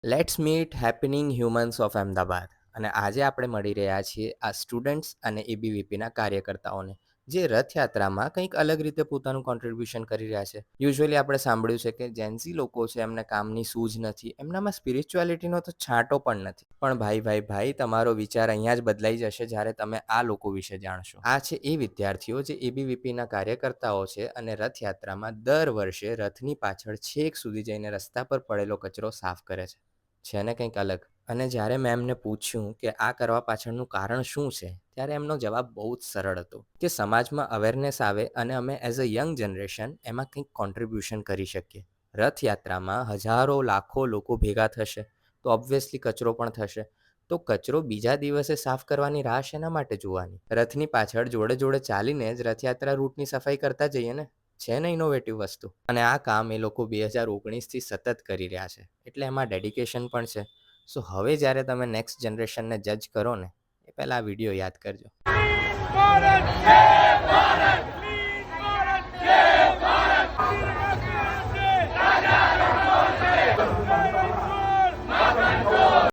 Let's meet happening humans of Ahmedabad. અને આજે આપણે મળી રહ્યા છીએ આ સ્ટુડન્ટ્સ અને એબીવીપીના કાર્યકર્તાઓને, જે રથયાત્રામાં કંઈક અલગ રીતે પોતાનું કોન્ટ્રીબ્યુશન કરી રહ્યા છે. યુઝ્યુઅલી આપણે સાંભળ્યું છે કે જેન્સી લોકો છે, એમને કામની સૂઝ નથી, એમનામાં સ્પિરિચ્યુઆલિટીનો તો છાંટો પણ નથી. પણ ભાઈ, તમારો વિચાર અહીંયા જ બદલાઈ જશે જ્યારે તમે આ લોકો વિશે જાણશો. આ છે એ વિદ્યાર્થીઓ જે એબીવીપીના કાર્યકર્તાઓ છે અને રથયાત્રામાં દર વર્ષે રથની પાછળ છેક સુધી જઈને રસ્તા પર પડેલો કચરો સાફ કરે છે ને કંઈક અલગ. અને જ્યારે મેં એમને પૂછ્યું કે આ કરવા પાછળનું કારણ શું છે, ત્યારે એમનો જવાબ બહુ જ સરળ હતો કે સમાજમાં અવેરનેસ આવે અને અમે એઝ અ યંગ જનરેશન એમાં કંઈક કોન્ટ્રીબ્યુશન કરી શકીએ. રથયાત્રામાં હજારો લાખો લોકો ભેગા થશે તો ઓબ્વિયસલી કચરો પણ થશે. તો કચરો બીજા દિવસે સાફ કરવાની રાહ શેના માટે જોવાની? રથની પાછળ જોડે જોડે ચાલીને જ રથયાત્રા રૂટની સફાઈ કરતા જઈએ ને. છે ને ઇનોવેટિવ વસ્તુ. અને આ કામ એ લોકો 2019થી સતત કરી રહ્યા છે, એટલે એમાં ડેડિકેશન પણ છે. સો હવે જ્યારે તમે નેક્સ્ટ જનરેશનને જજ કરો ને, એ પહેલાં આ વિડીયો યાદ કરજો.